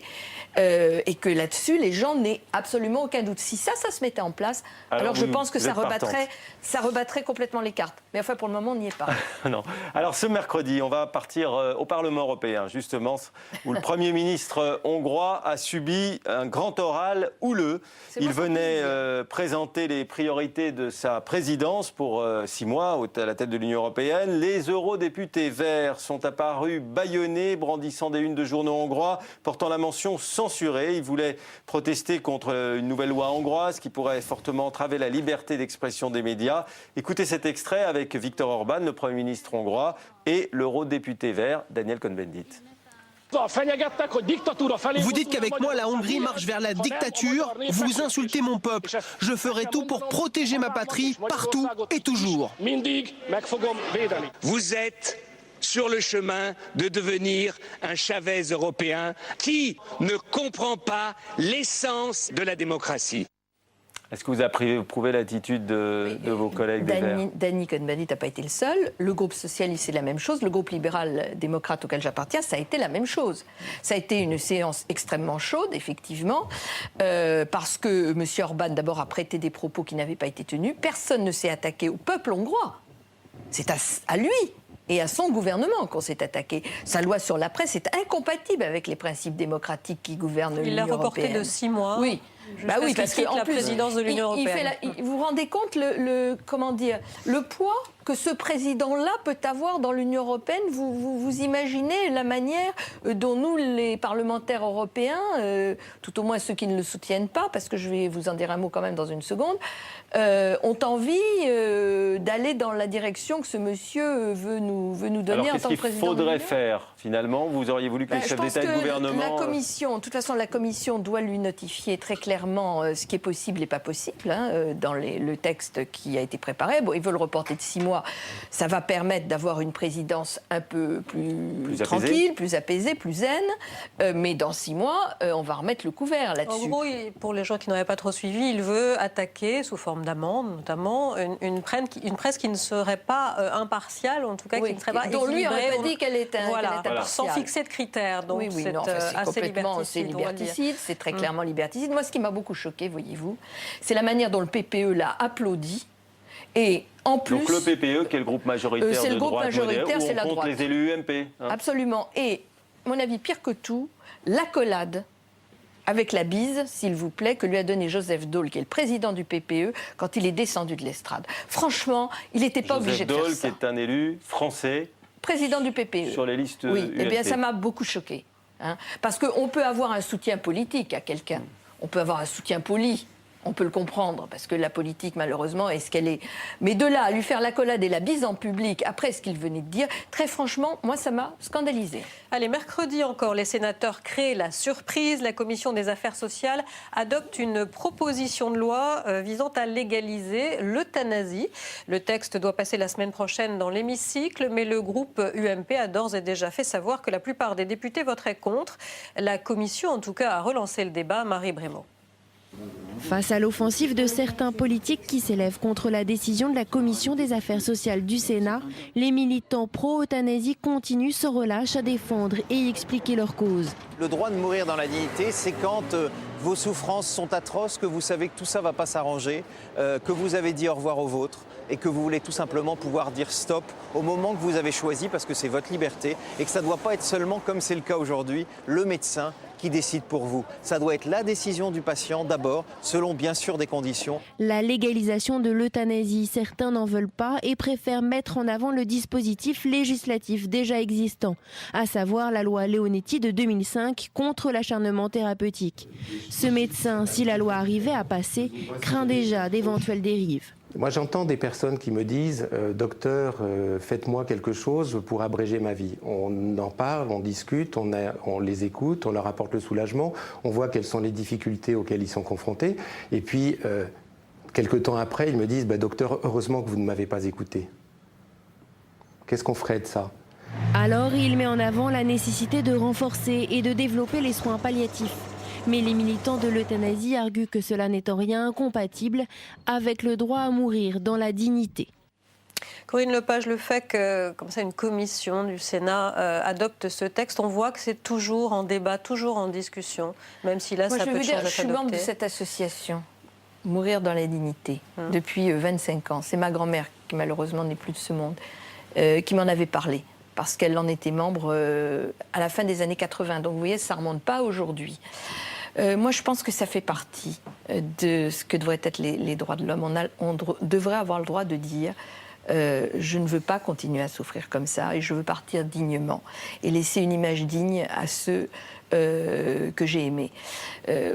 et que là-dessus, les gens n'aient absolument aucun doute. Si ça se mettait en place, alors je pense que ça rebattrait complètement les cartes. Mais enfin, pour le moment, on n'y est pas. Non. Alors, ce mercredi, on va partir au Parlement européen, justement, où le Premier ministre hongrois a subi un grand oral houleux. Il venait présenter les priorités de sa présidence pour 6 mois à la tête de l'Union européenne. Les eurodéputés verts sont apparus bâillonnés, brandissant des unes de journaux hongrois, portant la mention censurée. Ils voulaient protester contre une nouvelle loi hongroise qui pourrait fortement entraver la liberté d'expression des médias. Écoutez cet extrait avec Viktor Orban, le Premier ministre hongrois, et l'eurodéputé vert Daniel Cohn-Bendit. Vous dites qu'avec moi, la Hongrie marche vers la dictature. Vous insultez mon peuple. Je ferai tout pour protéger ma patrie, partout et toujours. Vous êtes sur le chemin de devenir un Chavez européen qui ne comprend pas l'essence de la démocratie. Est-ce que vous approuvez l'attitude de vos collègues des Verts? Danny Cohn-Bendit n'a pas été le seul. Le groupe socialiste, c'est la même chose. Le groupe libéral-démocrate auquel j'appartiens, ça a été la même chose. Ça a été une séance extrêmement chaude, effectivement, parce que M. Orban, d'abord, a prêté des propos qui n'avaient pas été tenus. Personne ne s'est attaqué au peuple hongrois. C'est à lui et à son gouvernement qu'on s'est attaqué. Sa loi sur la presse est incompatible avec les principes démociatiques qui gouvernent l'Union européenne. Il l'a reporté de 6 mois. Oui. Oui, parce que la présidence de l'Union européenne. Vous vous rendez compte le poids que ce président-là peut avoir dans l'Union européenne? Vous imaginez la manière dont nous, les parlementaires européens, tout au moins ceux qui ne le soutiennent pas, parce que je vais vous en dire un mot quand même dans une seconde, ont envie d'aller dans la direction que ce monsieur veut nous donner en tant que président. Alors qu'est-ce qu'il faudrait faire finalement? Vous auriez voulu que les chefs d'État et de gouvernement... La commission, de toute façon, la commission doit lui notifier très clairement ce qui est possible et pas possible dans le texte qui a été préparé. Bon, ils veulent le reporter de 6 mois. Ça va permettre d'avoir une présidence un peu plus tranquille, plus apaisée, plus zen. Mais dans 6 mois, on va remettre le couvert là-dessus. En gros, pour les gens qui n'auraient pas trop suivi, il veut attaquer, sous forme d'amende notamment, une presse qui ne serait pas impartiale, en tout cas qui ne serait pas dont équilibrée. Lui aurait pas dit qu'elle est impartiale. Sans fixer de critères. Donc c'est assez liberticide, c'est très clairement liberticide. Moi, ce qui m'a beaucoup choqué, voyez-vous, c'est la manière dont le PPE l'a applaudi. Et en plus, donc le PPE, qui est le groupe majoritaire c'est de le groupe droite majoritaire, c'est la compte droite. les élus UMP. Absolument. Et, à mon avis, pire que tout, l'accolade avec la bise, s'il vous plaît, que lui a donné Joseph Daul, qui est le président du PPE, quand il est descendu de l'estrade. Franchement, il n'était pas obligé de faire ça. Joseph Daul, qui est un élu français. Président du PPE. Sur les listes Oui, UMP. eh bien, ça m'a beaucoup choqué. Parce qu'on peut avoir un soutien politique à quelqu'un. On peut avoir un soutien poli. On peut le comprendre, parce que la politique, malheureusement, est ce qu'elle est. Mais de là à lui faire l'accolade et la bise en public, après ce qu'il venait de dire, très franchement, moi, ça m'a scandalisé. Allez, mercredi encore, les sénateurs créent la surprise. La Commission des affaires sociales adopte une proposition de loi visant à légaliser l'euthanasie. Le texte doit passer la semaine prochaine dans l'hémicycle, mais le groupe UMP a d'ores et déjà fait savoir que la plupart des députés voteraient contre. La Commission, en tout cas, a relancé le débat. Marie Brémaud. Face à l'offensive de certains politiques qui s'élèvent contre la décision de la Commission des affaires sociales du Sénat, les militants pro-euthanasie continuent sans relâche à défendre et expliquer leur cause. Le droit de mourir dans la dignité, c'est quand vos souffrances sont atroces, que vous savez que tout ça ne va pas s'arranger, que vous avez dit au revoir aux vôtres et que vous voulez tout simplement pouvoir dire stop au moment que vous avez choisi parce que c'est votre liberté et que ça ne doit pas être seulement, comme c'est le cas aujourd'hui, le médecin qui décide pour vous. Ça doit être la décision du patient d'abord, selon bien sûr des conditions. La légalisation de l'euthanasie, certains n'en veulent pas et préfèrent mettre en avant le dispositif législatif déjà existant, à savoir la loi Leonetti de 2005 contre l'acharnement thérapeutique. Ce médecin, si la loi arrivait à passer, craint déjà d'éventuelles dérives. Moi, j'entends des personnes qui me disent « Docteur, faites-moi quelque chose pour abréger ma vie ». On en parle, on discute, on les écoute, on leur apporte le soulagement, on voit quelles sont les difficultés auxquelles ils sont confrontés. Et puis, quelques temps après, ils me disent « Docteur, heureusement que vous ne m'avez pas écouté ». Qu'est-ce qu'on ferait de ça ? Alors, il met en avant la nécessité de renforcer et de développer les soins palliatifs. Mais les militants de l'euthanasie arguent que cela n'est en rien incompatible avec le droit à mourir dans la dignité. Corinne Lepage, le fait que comme ça, une commission du Sénat adopte ce texte, on voit que c'est toujours en débat, toujours en discussion, même si là, ça peut changer. Je suis membre de cette association, Mourir dans la dignité, depuis 25 ans. C'est ma grand-mère, qui malheureusement n'est plus de ce monde, qui m'en avait parlé, parce qu'elle en était membre à la fin des années 80. Donc vous voyez, ça ne remonte pas aujourd'hui. Moi, je pense que ça fait partie de ce que devraient être les droits de l'homme. On devrait avoir le droit de dire je ne veux pas continuer à souffrir comme ça et je veux partir dignement et laisser une image digne à ceux que j'ai aimés.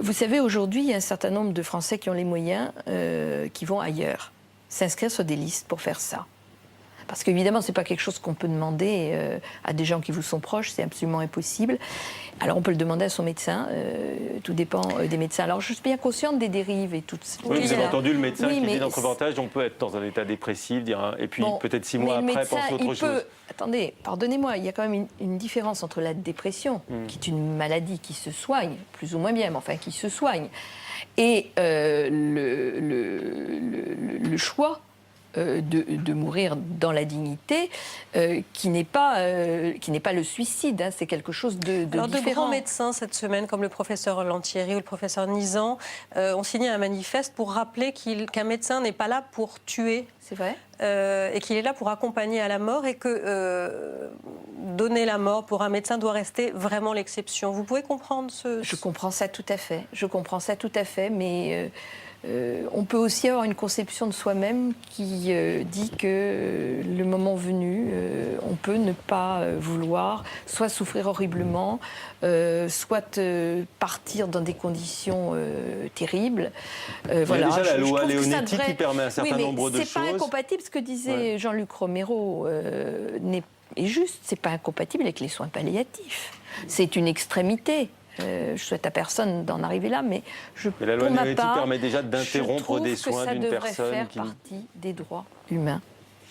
Vous savez, aujourd'hui, il y a un certain nombre de Français qui ont les moyens qui vont ailleurs, s'inscrire sur des listes pour faire ça. Parce qu'évidemment, ce n'est pas quelque chose qu'on peut demander à des gens qui vous sont proches, c'est absolument impossible. Alors on peut le demander à son médecin, tout dépend des médecins. Alors je suis bien consciente des dérives et tout ça. Oui, vous avez entendu le médecin qui dit dans notre reportage, on peut être dans un état dépressif, et puis peut-être 6 mois après penser autre chose. Attendez, pardonnez-moi, il y a quand même une différence entre la dépression, qui est une maladie qui se soigne, plus ou moins bien, mais enfin qui se soigne, et le choix de mourir dans la dignité, qui n'est pas le suicide, hein, c'est quelque chose de Alors, différent. de grands médecins cette semaine, comme le professeur Lantieri ou le professeur Nizan, ont signé un manifeste pour rappeler qu'un médecin n'est pas là pour tuer. C'est vrai. Et qu'il est là pour accompagner à la mort, et que donner la mort pour un médecin doit rester vraiment l'exception. Vous pouvez comprendre Je comprends ça tout à fait. Mais on peut aussi avoir une conception de soi-même qui dit que le moment venu, on peut ne pas vouloir soit souffrir horriblement, soit partir dans des conditions terribles. Il y a déjà la loi Leonetti qui permet un certain nombre de choses. C'est pas incompatible, ce que disait Jean-Luc Romero est juste, c'est pas incompatible avec les soins palliatifs. C'est une extrémité. Je souhaite à personne d'en arriver là, mais la loi Leonetti permet déjà d'interrompre des soins d'une personne. Ça devrait faire partie des droits humains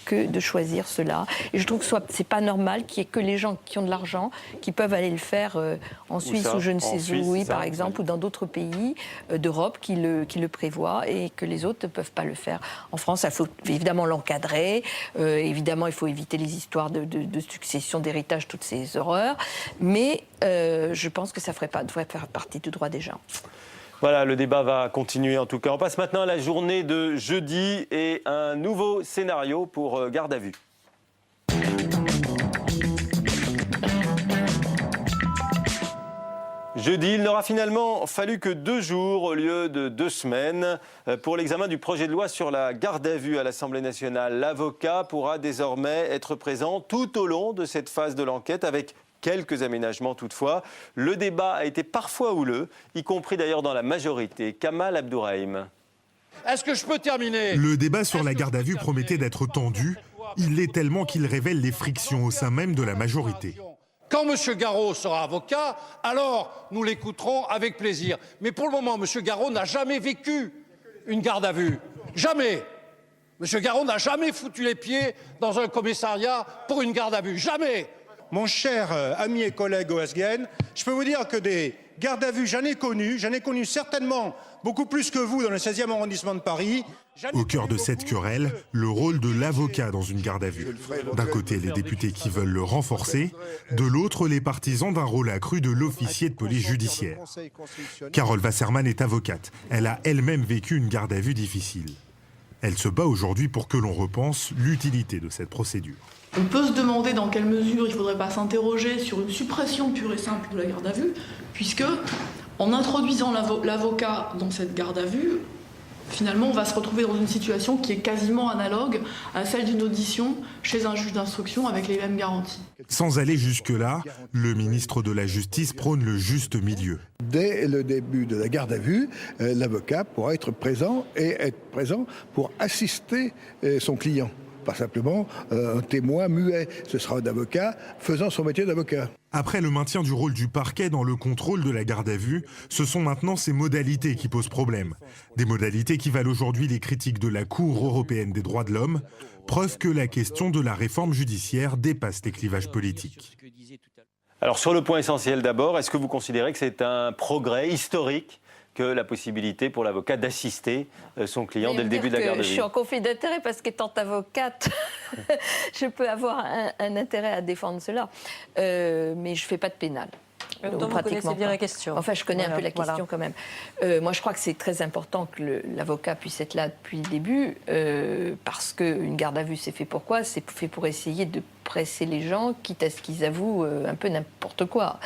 que de choisir cela. Et je trouve que c'est pas normal qu'il y ait que les gens qui ont de l'argent qui peuvent aller le faire en Suisse ou je ne sais où, par exemple, ou dans d'autres pays d'Europe qui le prévoient, et que les autres ne peuvent pas le faire. En France, il faut évidemment l'encadrer, évidemment il faut éviter les histoires de succession, d'héritage, toutes ces horreurs, mais je pense que ça devrait faire partie du droit des gens. Voilà, le débat va continuer en tout cas. On passe maintenant à la journée de jeudi et un nouveau scénario pour garde à vue. Jeudi, il n'aura finalement fallu que 2 jours au lieu de 2 semaines pour l'examen du projet de loi sur la garde à vue à l'Assemblée nationale. L'avocat pourra désormais être présent tout au long de cette phase de l'enquête, avec quelques aménagements toutefois. Le débat a été parfois houleux, y compris d'ailleurs dans la majorité. Kamal Abdourahim. Est-ce que je peux terminer ? Le débat sur la garde à vue promettait d'être tendu. Il l'est tellement qu'il révèle les frictions au sein même de la majorité. Quand M. Garot sera avocat, alors nous l'écouterons avec plaisir. Mais pour le moment, M. Garot n'a jamais vécu une garde à vue. Jamais. M. Garot n'a jamais foutu les pieds dans un commissariat pour une garde à vue. Jamais. Mon cher ami et collègue Oasguen, je peux vous dire que des gardes à vue, j'en ai connu certainement beaucoup plus que vous dans le 16e arrondissement de Paris. Au cœur de cette querelle, le rôle de l'avocat dans une garde à vue. D'un côté, les députés qui veulent le renforcer, de l'autre, les partisans d'un rôle accru de l'officier de police judiciaire. Carole Wasserman est avocate. Elle a elle-même vécu une garde à vue difficile. Elle se bat aujourd'hui pour que l'on repense l'utilité de cette procédure. On peut se demander dans quelle mesure il ne faudrait pas s'interroger sur une suppression pure et simple de la garde à vue, puisque en introduisant l'avocat dans cette garde à vue, finalement on va se retrouver dans une situation qui est quasiment analogue à celle d'une audition chez un juge d'instruction avec les mêmes garanties. Sans aller jusque-là, le ministre de la Justice prône le juste milieu. Dès le début de la garde à vue, l'avocat pourra être présent pour assister son client. Pas simplement un témoin muet, ce sera un avocat faisant son métier d'avocat. Après le maintien du rôle du parquet dans le contrôle de la garde à vue, ce sont maintenant ces modalités qui posent problème. Des modalités qui valent aujourd'hui les critiques de la Cour européenne des droits de l'homme, preuve que la question de la réforme judiciaire dépasse les clivages politiques. Alors sur le point essentiel d'abord, est-ce que vous considérez que c'est un progrès historique que la possibilité pour l'avocat d'assister son client dès le début de la garde à vue? Je suis en conflit d'intérêt parce qu'étant avocate, je peux avoir un intérêt à défendre cela. Mais je ne fais pas de pénal. Donc, vous connaissez bien la question. Enfin, je connais un peu la question quand même. Moi, je crois que c'est très important que l'avocat puisse être là depuis le début, parce qu'une garde à vue, c'est fait pour quoi ? C'est fait pour essayer de presser les gens, quitte à ce qu'ils avouent un peu n'importe quoi.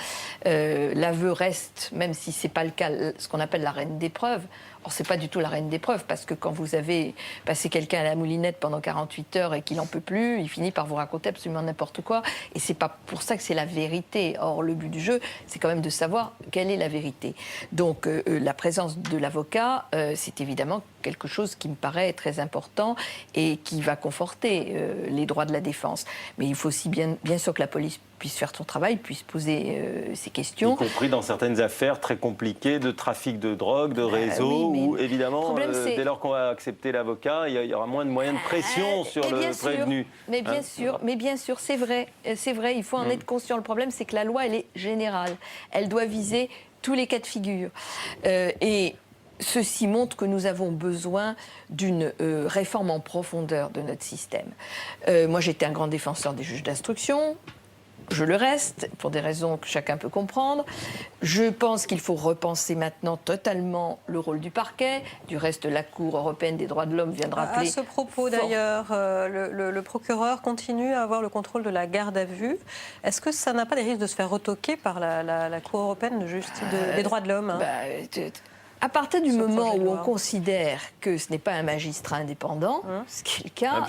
L'aveu reste, même si ce n'est pas le cas, ce qu'on appelle la reine des preuves. Or, ce n'est pas du tout la reine des preuves, parce que quand vous avez passé quelqu'un à la moulinette pendant 48 heures et qu'il n'en peut plus, il finit par vous raconter absolument n'importe quoi. Et ce n'est pas pour ça que c'est la vérité. Or, le but du jeu, c'est quand même de savoir quelle est la vérité. Donc, la présence de l'avocat, c'est évidemment quelque chose qui me paraît très important et qui va conforter les droits de la défense. Mais il faut aussi bien sûr que la police puisse faire son travail, puisse poser ses questions. Y compris dans certaines affaires très compliquées de trafic de drogue, de réseau, où évidemment, dès lors qu'on va accepter l'avocat, il y aura moins de moyens de pression sur le prévenu. Mais bien sûr, c'est vrai, il faut en être conscient. Le problème, c'est que la loi, elle est générale. Elle doit viser tous les cas de figure. Et ceci montre que nous avons besoin d'une réforme en profondeur de notre système. Moi, j'étais un grand défenseur des juges d'instruction. Je le reste, pour des raisons que chacun peut comprendre. Je pense qu'il faut repenser maintenant totalement le rôle du parquet. Du reste, la Cour européenne des droits de l'homme vient de rappeler... À ce propos, d'ailleurs, le procureur continue à avoir le contrôle de la garde à vue. Est-ce que ça n'a pas des risques de se faire retoquer par la Cour européenne de justice des droits de l'homme, hein? À partir du moment où on considère que ce n'est pas un magistrat indépendant, ce qui est le cas,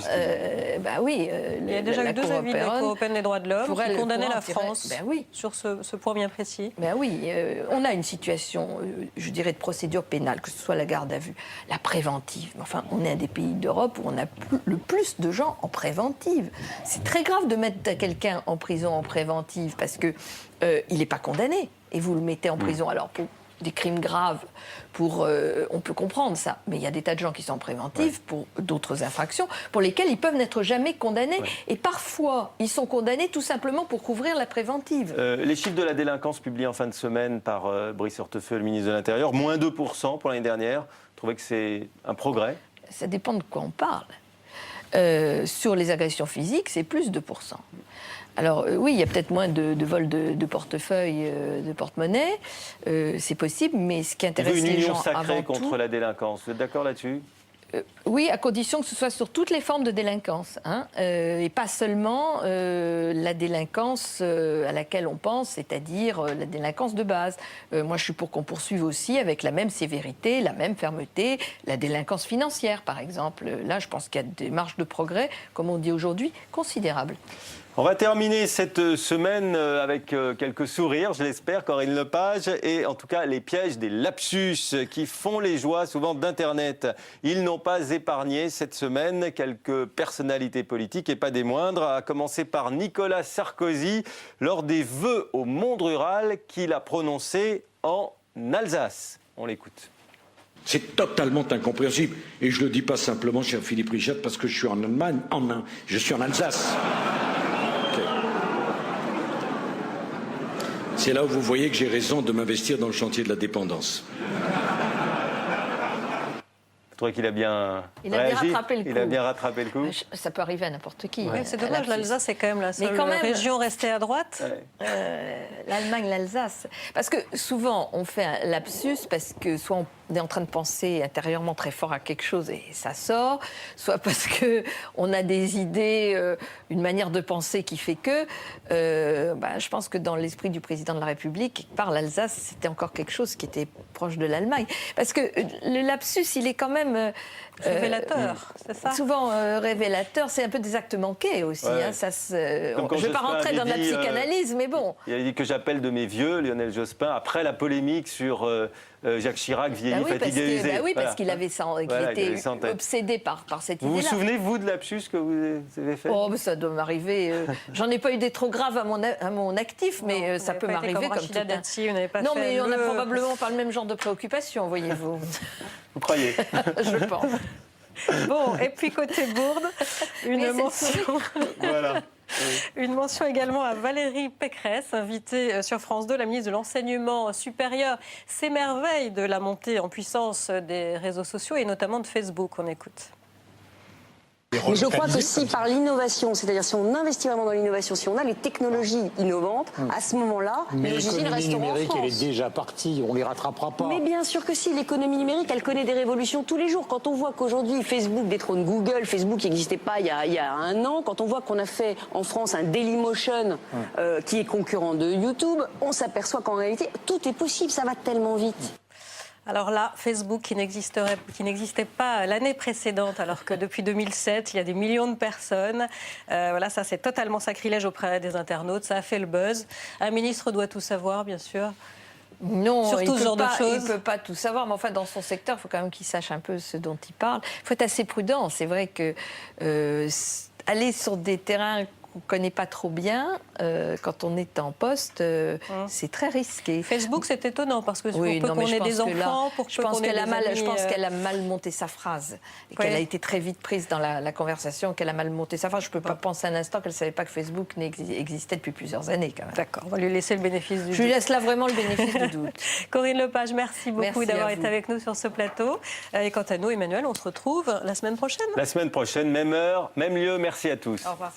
il y a déjà eu 2 avis de la Cour européenne des droits de l'homme qui condamnaient la France sur ce point bien précis. On a une situation, je dirais, de procédure pénale, que ce soit la garde à vue, la préventive. Enfin, on est un des pays d'Europe où on a le plus de gens en préventive. C'est très grave de mettre quelqu'un en prison en préventive parce qu'il n'est pas condamné et vous le mettez en prison. Alors, pour des crimes graves, on peut comprendre ça, mais il y a des tas de gens qui sont en préventive pour d'autres infractions pour lesquelles ils peuvent n'être jamais condamnés. Et parfois, ils sont condamnés tout simplement pour couvrir la préventive. Les chiffres de la délinquance publiés en fin de semaine par Brice Hortefeux, le ministre de l'Intérieur, moins 2% pour l'année dernière. Vous trouvez que c'est un progrès? Ça dépend de quoi on parle. Sur les agressions physiques, c'est plus 2%. Alors oui, il y a peut-être moins de vols de portefeuille, de porte-monnaie, c'est possible, mais ce qui intéresse les gens avant tout... Une union sacrée contre la délinquance, vous êtes d'accord là-dessus? Oui, à condition que ce soit sur toutes les formes de délinquance, et pas seulement la délinquance à laquelle on pense, c'est-à-dire la délinquance de base. Moi, je suis pour qu'on poursuive aussi avec la même sévérité, la même fermeté, la délinquance financière, par exemple. Là, je pense qu'il y a des marges de progrès, comme on dit aujourd'hui, considérables. On va terminer cette semaine avec quelques sourires, je l'espère, Corinne Lepage, et en tout cas les pièges des lapsus qui font les joies souvent d'Internet. Ils n'ont pas épargné cette semaine quelques personnalités politiques et pas des moindres, à commencer par Nicolas Sarkozy lors des vœux au monde rural qu'il a prononcés en Alsace. On l'écoute. C'est totalement incompréhensible. Et je ne le dis pas simplement, cher Philippe Richard, parce que je suis en Allemagne, je suis en Alsace. C'est là où vous voyez que j'ai raison de m'investir dans le chantier de la dépendance. Vous trouvez qu'il a bien réagi? Rattrapé le coup. Il a bien rattrapé le coup. Ça peut arriver à n'importe qui. Ouais, c'est dommage, l'Alsace est quand même la seule région restée à droite. L'Allemagne, l'Alsace. Parce que souvent, on fait un lapsus parce que soit on est en train de penser intérieurement très fort à quelque chose et ça sort, soit parce qu'on a des idées, une manière de penser qui fait que... je pense que dans l'esprit du président de la République, par l'Alsace, c'était encore quelque chose qui était proche de l'Allemagne. Parce que le lapsus, il est quand même... révélateur, c'est ça? Souvent révélateur, c'est un peu des actes manqués aussi. Ouais. Je ne vais pas rentrer dans la psychanalyse, mais bon. Il a dit que j'appelle de mes vieux, Lionel Jospin, après la polémique sur Jacques Chirac, vieilli, fatigué, usé. Parce qu'il avait était obsédé par cette idée-là. Vous vous souvenez, vous, de lapsus que vous avez fait? Oh, mais ça doit m'arriver. J'en ai pas eu des trop graves à mon actif, mais ça peut m'arriver comme tout un... Non, mais on n'a probablement pas le même genre de préoccupation, voyez-vous. Vous croyez? Je pense. Bon, et puis côté Bourde, une mention. Voilà. Une mention également à Valérie Pécresse, invitée sur France 2, la ministre de l'Enseignement supérieur, s'émerveille de la montée en puissance des réseaux sociaux et notamment de Facebook. On écoute. Mais je crois que si par l'innovation, c'est-à-dire si on investit vraiment dans l'innovation, si on a les technologies innovantes, à ce moment-là, les logiciels resteront en France. L'économie numérique, elle est déjà partie, on ne les rattrapera pas. Mais bien sûr que si, l'économie numérique, elle connaît des révolutions tous les jours. Quand on voit qu'aujourd'hui Facebook détrône Google, Facebook qui n'existait pas il y a un an, quand on voit qu'on a fait en France un Dailymotion qui est concurrent de YouTube, on s'aperçoit qu'en réalité, tout est possible, ça va tellement vite. Alors là, Facebook qui n'existait pas l'année précédente, alors que depuis 2007, il y a des millions de personnes. Voilà, ça c'est totalement sacrilège auprès des internautes, ça a fait le buzz. Un ministre doit tout savoir, bien sûr. Non, sur tout ce genre de choses. Il ne peut pas tout savoir, mais enfin, dans son secteur, il faut quand même qu'il sache un peu ce dont il parle. Il faut être assez prudent. C'est vrai que aller sur des terrains qu'on ne connaît pas trop bien, quand on est en poste, c'est très risqué. Facebook, c'est étonnant, parce que oui, pour peu qu'on ait des enfants, pour peu qu'on ait des amis... Je pense qu'elle a mal monté sa phrase, et qu'elle a été très vite prise dans la conversation, qu'elle a mal monté sa phrase. Je ne peux pas penser un instant qu'elle ne savait pas que Facebook existait depuis plusieurs années, quand même. D'accord, on va lui laisser le bénéfice du doute. Je lui laisse là vraiment le bénéfice du doute. Corinne Lepage, merci beaucoup d'avoir été avec nous sur ce plateau. Et quant à nous, Emmanuel, on se retrouve la semaine prochaine. La semaine prochaine, même heure, même lieu. Merci à tous. Au revoir.